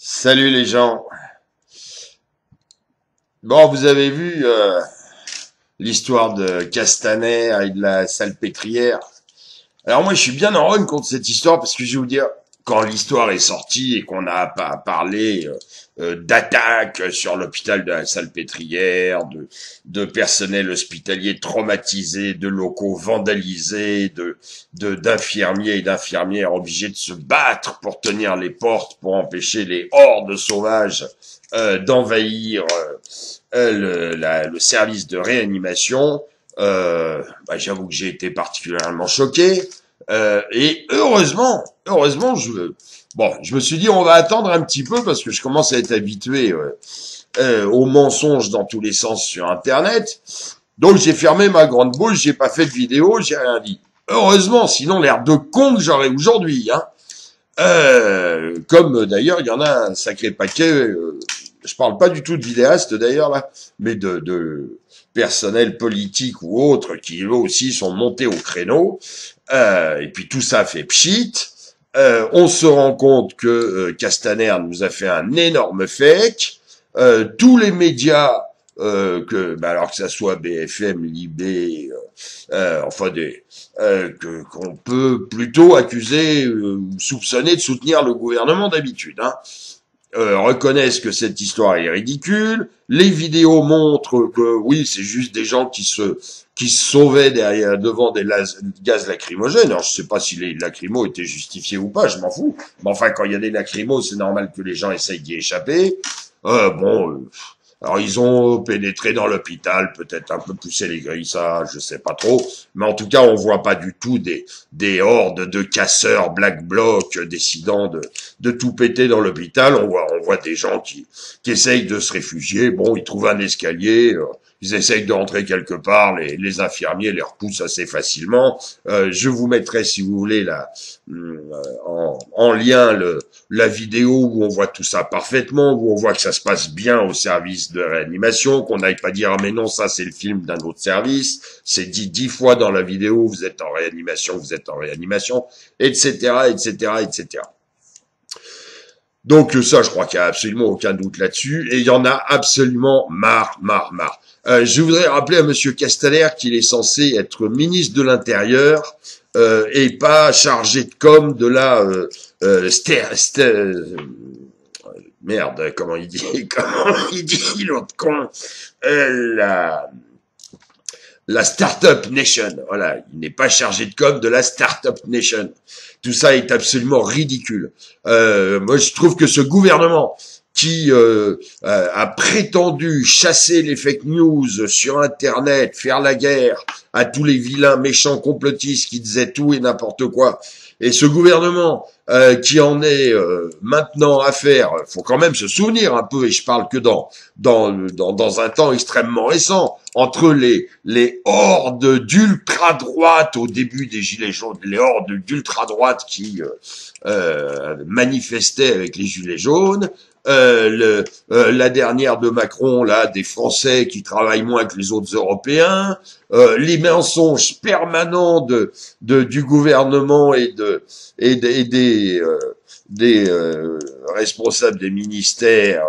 Salut les gens. Bon, vous avez vu l'histoire de Castaner et de la salpêtrière. Alors moi, je suis bien en run contre cette histoire parce que je vais vous dire, quand l'histoire est sortie et qu'on a pas parlé d'attaques sur l'hôpital de la Salpêtrière, de personnel hospitalier traumatisé, de locaux vandalisés, d'infirmiers et d'infirmières obligés de se battre pour tenir les portes, pour empêcher les hordes sauvages d'envahir le service de réanimation. J'avoue que j'ai été particulièrement choqué. Et heureusement, je me suis dit on va attendre un petit peu parce que je commence à être habitué aux mensonges dans tous les sens sur Internet. Donc j'ai fermé ma grande bouche, j'ai pas fait de vidéo, j'ai rien dit. Heureusement, sinon l'air de con que j'aurais aujourd'hui, hein. Comme d'ailleurs il y en a un sacré paquet. Je parle pas du tout de vidéastes d'ailleurs là, mais de personnel politique ou autres qui eux aussi sont montés au créneau. Et puis tout ça fait pchit. On se rend compte que Castaner nous a fait un énorme fake. Tous les médias, alors que ça soit BFM, Libé, qu'on peut plutôt accuser ou soupçonner de soutenir le gouvernement d'habitude, hein. Reconnaissent que cette histoire est ridicule. Les vidéos montrent que oui, c'est juste des gens qui se sauvaient devant des gaz lacrymogènes. Alors je sais pas si les lacrymos étaient justifiés ou pas, je m'en fous. Mais enfin, quand il y a des lacrymos, c'est normal que les gens essayent d'y échapper. Alors ils ont pénétré dans l'hôpital, peut-être un peu poussé les grilles, ça, je sais pas trop. Mais en tout cas, on voit pas du tout des hordes de casseurs Black Bloc décidant de tout péter dans l'hôpital. On voit des gens qui essayent de se réfugier. Bon, ils trouvent un escalier, ils essayent de rentrer quelque part. Les infirmiers les repoussent assez facilement. Je vous mettrai, si vous voulez, en lien la vidéo où on voit tout ça parfaitement, où on voit que ça se passe bien au service de réanimation, qu'on n'aille pas dire ah mais non, ça c'est le film d'un autre service, c'est dit 10 fois dans la vidéo, vous êtes en réanimation, etc., etc., etc. Donc ça, je crois qu'il y a absolument aucun doute là-dessus, et il y en a absolument marre. Je voudrais rappeler à Monsieur Castaner qu'il est censé être ministre de l'Intérieur et pas chargé de com de la merde, comment il dit l'autre con, la Startup Nation. Voilà, il n'est pas chargé de com de la Startup Nation. Tout ça est absolument ridicule. Moi, je trouve que ce gouvernement qui a prétendu chasser les fake news sur Internet, faire la guerre à tous les vilains méchants complotistes qui disaient tout et n'importe quoi, et ce gouvernement qui en est maintenant à faire, faut quand même se souvenir un peu, et je parle que dans un temps extrêmement récent, entre les hordes d'ultra-droite au début des Gilets jaunes, les hordes d'ultra-droite qui manifestaient avec les Gilets jaunes, la dernière de Macron, là, des Français qui travaillent moins que les autres Européens, les mensonges permanents du gouvernement et des responsables des ministères,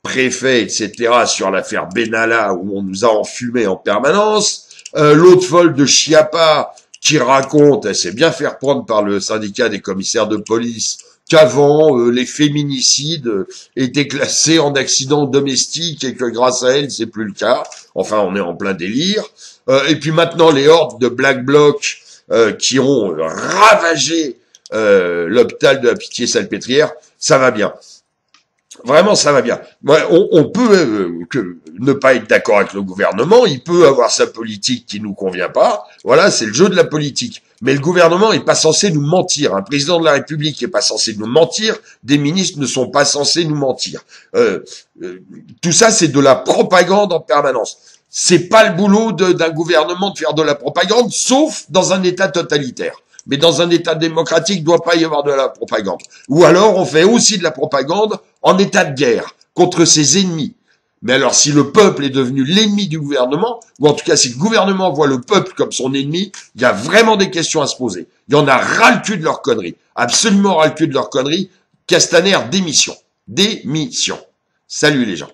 préfets, etc., sur l'affaire Benalla, où on nous a enfumés en permanence, l'autre folle de Chiappa, qui raconte, elle s'est bien fait prendre par le syndicat des commissaires de police, qu'avant, les féminicides étaient classés en accidents domestiques et que grâce à elle, c'est plus le cas. Enfin, on est en plein délire. Et puis maintenant, les hordes de Black Bloc qui ont ravagé l'hôpital de la Pitié-Salpêtrière, ça va bien. Vraiment, ça va bien. On peut ne pas être d'accord avec le gouvernement, il peut avoir sa politique qui nous convient pas. Voilà, c'est le jeu de la politique. Mais le gouvernement est pas censé nous mentir. Un président de la République est pas censé nous mentir. Des ministres ne sont pas censés nous mentir. Tout ça, c'est de la propagande en permanence. C'est pas le boulot d'un gouvernement de faire de la propagande, sauf dans un État totalitaire. Mais dans un État démocratique, il ne doit pas y avoir de la propagande. Ou alors, on fait aussi de la propagande en état de guerre, contre ses ennemis. Mais alors, si le peuple est devenu l'ennemi du gouvernement, ou en tout cas, si le gouvernement voit le peuple comme son ennemi, il y a vraiment des questions à se poser. Il y en a ras le cul de leur connerie. Absolument ras le cul de leur connerie. Castaner, démission. Démission. Salut les gens.